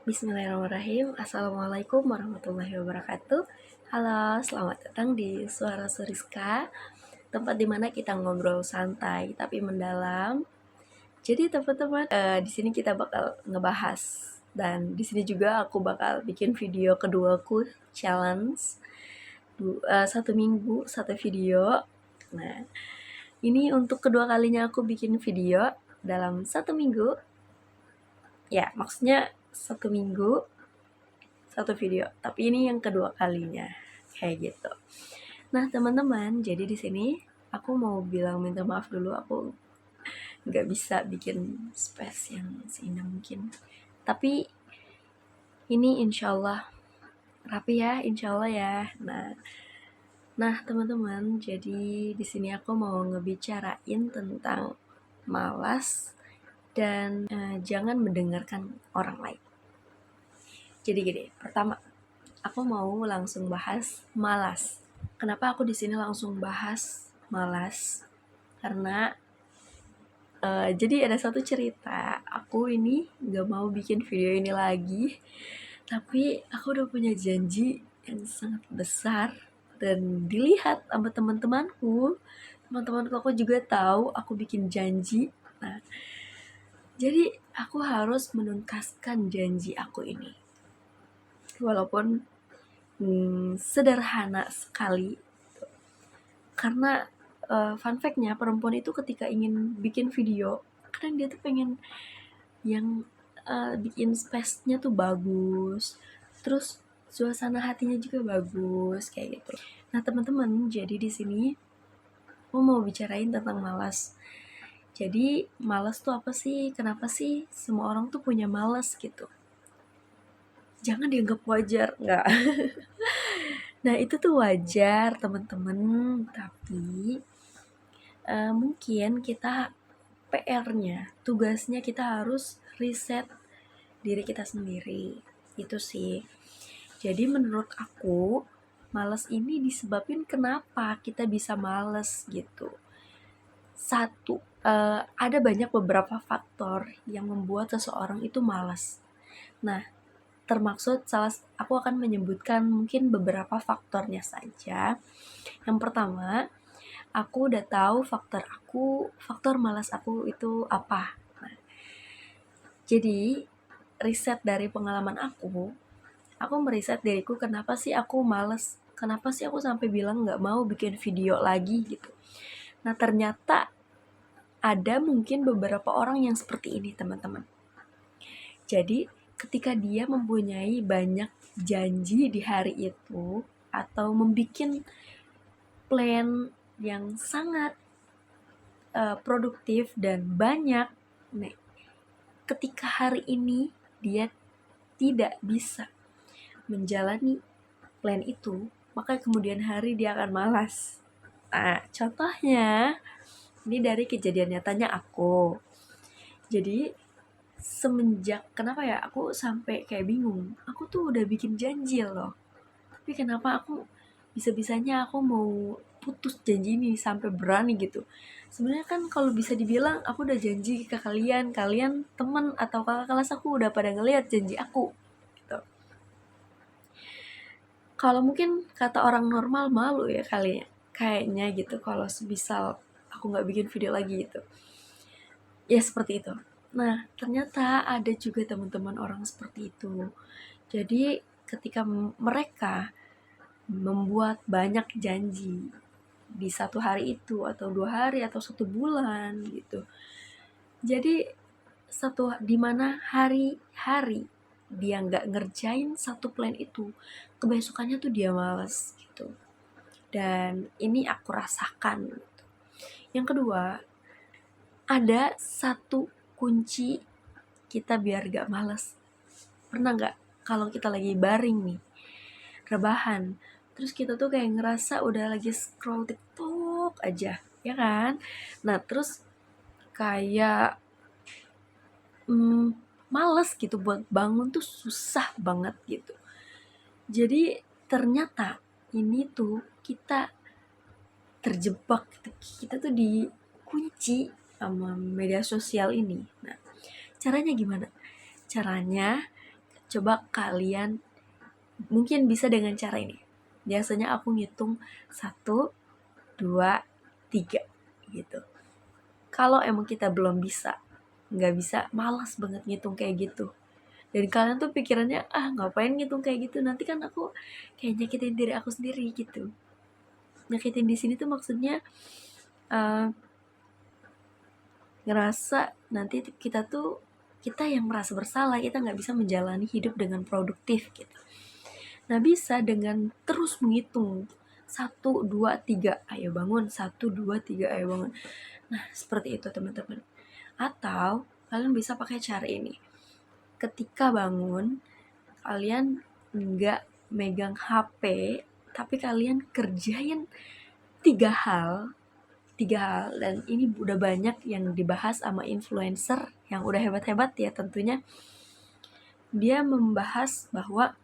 Bismillahirrahmanirrahim. Assalamualaikum warahmatullahi wabarakatuh. Halo, selamat datang di Suara Suriska, tempat dimana kita ngobrol santai tapi mendalam. Jadi teman-teman, di sini kita bakal ngebahas, dan di sini juga aku bakal bikin video keduaku, challenge 1 minggu 1 video. Nah, ini untuk kedua kalinya aku bikin video dalam 1 minggu. Ya, maksudnya 1 minggu 1 video, tapi ini yang kedua kalinya kayak gitu. Nah teman-teman, jadi di sini aku mau bilang minta maaf dulu, aku nggak bisa bikin space yang seindah mungkin, tapi ini insyaallah rapi ya, insyaallah ya. Nah teman-teman, jadi di sini aku mau ngebicarain tentang malas dan jangan mendengarkan orang lain. Jadi gini, pertama aku mau langsung bahas malas. Kenapa aku di sini langsung bahas malas? Karena jadi ada satu cerita, aku ini gak mau bikin video ini lagi, tapi aku udah punya janji yang sangat besar dan dilihat sama teman-temanku. Teman-temanku aku juga tahu aku bikin janji. Nah, jadi aku harus menuntaskan janji aku ini. Walaupun sederhana sekali, karena fun fact-nya perempuan itu ketika ingin bikin video, kadang dia tuh pengen yang bikin space-nya tuh bagus, terus suasana hatinya juga bagus kayak gitu. Nah teman-teman, jadi di sini aku mau bicarain tentang malas. Jadi malas tuh apa sih? Kenapa sih semua orang tuh punya malas gitu? Jangan dianggap wajar, nggak. Nah itu tuh wajar teman-teman, tapi mungkin kita PR-nya, tugasnya kita harus riset diri kita sendiri. Itu sih. Jadi menurut aku, malas ini disebabin kenapa kita bisa malas gitu. Satu, ada banyak beberapa faktor yang membuat seseorang itu malas. Nah, termaksud aku akan menyebutkan mungkin beberapa faktornya saja. Yang pertama, aku udah tahu faktor malas aku itu apa. Nah, jadi riset dari pengalaman aku meriset diriku, kenapa sih aku malas, kenapa sih aku sampai bilang nggak mau bikin video lagi gitu. Nah ternyata ada mungkin beberapa orang yang seperti ini teman-teman. Jadi ketika dia mempunyai banyak janji di hari itu, atau membuat plan yang sangat produktif dan banyak, nih, ketika hari ini dia tidak bisa menjalani plan itu, maka kemudian hari dia akan malas. Nah, contohnya ini dari kejadian nyatanya aku. Jadi semenjak, kenapa ya aku sampai kayak bingung, aku tuh udah bikin janji loh, tapi kenapa aku bisa-bisanya aku mau putus janji ini sampai berani gitu. Sebenarnya kan kalau bisa dibilang aku udah janji ke kalian teman atau kakak kelas aku udah pada ngelihat janji aku gitu. Kalau mungkin kata orang normal malu ya kayaknya gitu, kalau semisal aku nggak bikin video lagi gitu. Ya seperti itu. Nah ternyata ada juga teman-teman orang seperti itu. Jadi ketika mereka membuat banyak janji di 1 hari itu, atau 2 hari, atau 1 bulan gitu. Jadi di mana hari-hari dia nggak ngerjain satu plan itu, kebesokannya tuh dia malas gitu. Dan ini aku rasakan gitu. Yang kedua, ada satu kunci kita biar gak malas. Pernah gak kalau kita lagi baring nih, rebahan, terus kita tuh kayak ngerasa udah lagi scroll TikTok aja, ya kan? Nah terus kayak males gitu buat bangun tuh susah banget gitu. Jadi ternyata ini tuh kita terjebak gitu. Kita tuh dikunci sama media sosial ini. Nah caranya gimana? Caranya Coba kalian mungkin bisa dengan cara ini. Biasanya aku ngitung 1, 2, 3 gitu. Kalau emang kita belum bisa, nggak bisa, malas banget ngitung kayak gitu. Dan kalian tuh pikirannya, ngapain ngitung kayak gitu, nanti kan aku kayak nyakitin diri aku sendiri gitu. Nyakitin di sini tuh maksudnya ngerasa nanti kita yang merasa bersalah, kita nggak bisa menjalani hidup dengan produktif gitu. Nah, bisa dengan terus menghitung 1, 2, 3, ayo bangun, 1, 2, 3, ayo bangun. Nah, seperti itu teman-teman. Atau kalian bisa pakai cara ini. Ketika bangun, kalian nggak megang HP, tapi kalian kerjain 3 hal, dan ini udah banyak yang dibahas sama influencer yang udah hebat-hebat ya tentunya. Dia membahas bahwa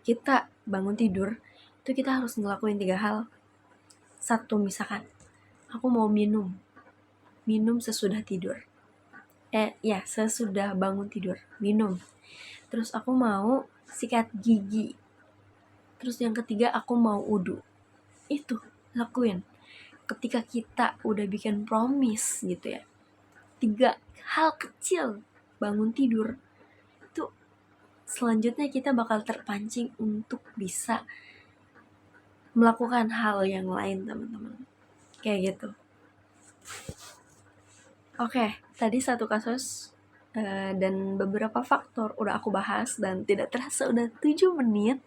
kita bangun tidur itu kita harus ngelakuin 3 hal. 1, misalkan aku mau minum sesudah tidur, sesudah bangun tidur minum. Terus aku mau sikat gigi. Terus yang ketiga aku mau wudu. Itu lakuin. Ketika kita udah bikin promise gitu ya, 3 hal kecil bangun tidur, itu selanjutnya kita bakal terpancing untuk bisa melakukan hal yang lain teman-teman. Kayak gitu. Oke, tadi 1 kasus dan beberapa faktor udah aku bahas dan tidak terasa udah 7 menit.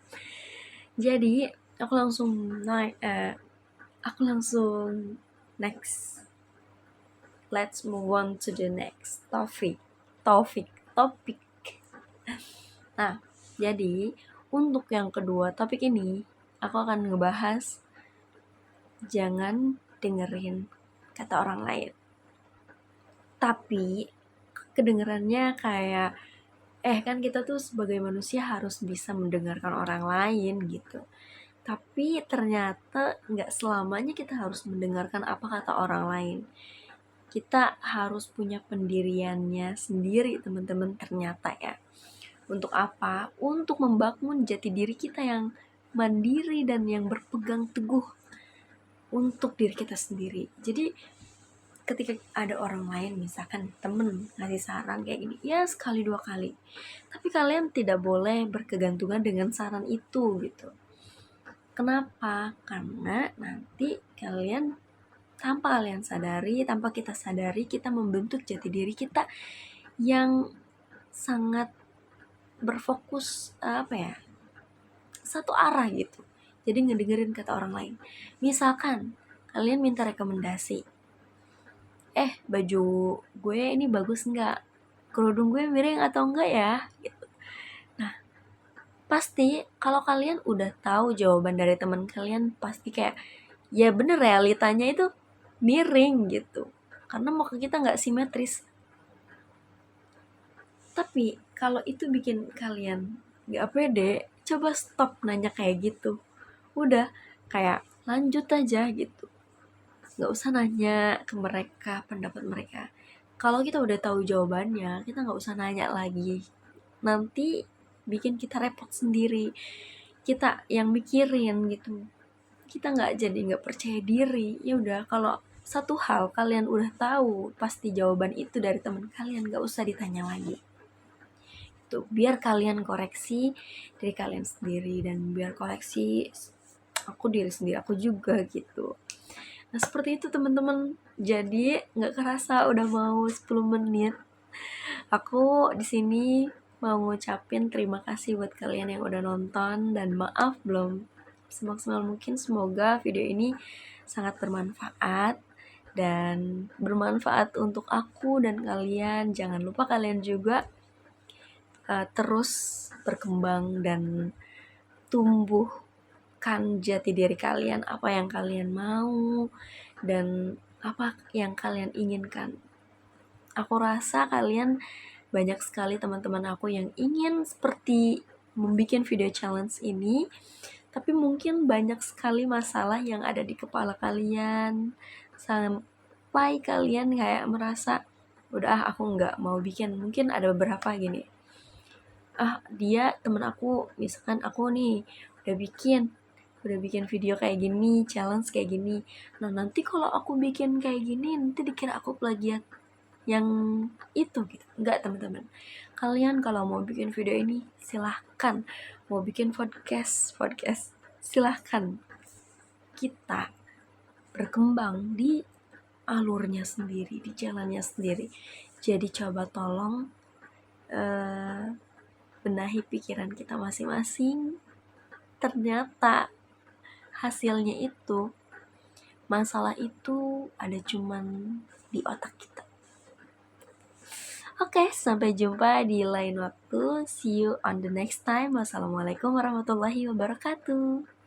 Jadi aku langsung next. Let's move on to the next topic. Nah, jadi untuk yang kedua topik ini aku akan ngebahas jangan dengerin kata orang lain. Tapi kedengerannya kayak kan kita tuh sebagai manusia harus bisa mendengarkan orang lain gitu. Tapi ternyata gak selamanya kita harus mendengarkan apa kata orang lain. Kita harus punya pendiriannya sendiri teman-teman ternyata ya. Untuk apa? Untuk membangun jati diri kita yang mandiri dan yang berpegang teguh untuk diri kita sendiri. Jadi ketika ada orang lain, misalkan temen ngasih saran kayak gini, ya sekali 2 kali. Tapi kalian tidak boleh berkegantungan dengan saran itu gitu. Kenapa? Karena nanti tanpa kita sadari, kita membentuk jati diri kita yang sangat berfokus satu arah gitu. Jadi ngedengerin kata orang lain. Misalkan kalian minta rekomendasi, baju gue ini bagus nggak? Kerudung gue miring atau enggak ya? Gitu. Nah, pasti kalau kalian udah tahu jawaban dari teman kalian, pasti kayak ya bener realitanya itu miring gitu. Karena muka kita nggak simetris. Tapi kalau itu bikin kalian nggak pede, coba stop nanya kayak gitu. Udah kayak lanjut aja gitu. Nggak usah nanya ke mereka pendapat mereka. Kalau kita udah tahu jawabannya, kita nggak usah nanya lagi. Nanti bikin kita repot sendiri. Kita yang mikirin gitu. Kita nggak percaya diri. Ya udah, kalau satu hal kalian udah tahu pasti jawaban itu dari teman kalian, nggak usah ditanya lagi. Tuh, biar kalian koreksi diri kalian sendiri dan biar koreksi diri sendiri aku juga gitu. Nah, seperti itu teman-teman. Jadi nggak kerasa udah mau 10 menit. Aku di sini mau ngucapin terima kasih buat kalian yang udah nonton dan maaf belum semaksimal mungkin. Semoga video ini sangat bermanfaat dan bermanfaat untuk aku dan kalian. Jangan lupa kalian juga terus berkembang dan tumbuhkan jati diri kalian, apa yang kalian mau dan apa yang kalian inginkan. Aku rasa kalian banyak sekali teman-teman aku yang ingin seperti membuat video challenge ini, tapi mungkin banyak sekali masalah yang ada di kepala kalian sampai kalian kayak merasa udah aku nggak mau bikin. Mungkin ada beberapa gini, dia temen aku, misalkan aku nih udah bikin video kayak gini, challenge kayak gini. Nah nanti kalau aku bikin kayak gini nanti dikira aku plagiat yang itu gitu. Enggak teman-teman, kalian kalau mau bikin video ini silahkan, mau bikin podcast silahkan, kita berkembang di alurnya sendiri, di jalannya sendiri. Jadi coba tolong benahi pikiran kita masing-masing. Ternyata hasilnya itu, masalah itu ada cuman di otak kita. Oke, sampai jumpa di lain waktu. See you on the next time. Wassalamualaikum warahmatullahi wabarakatuh.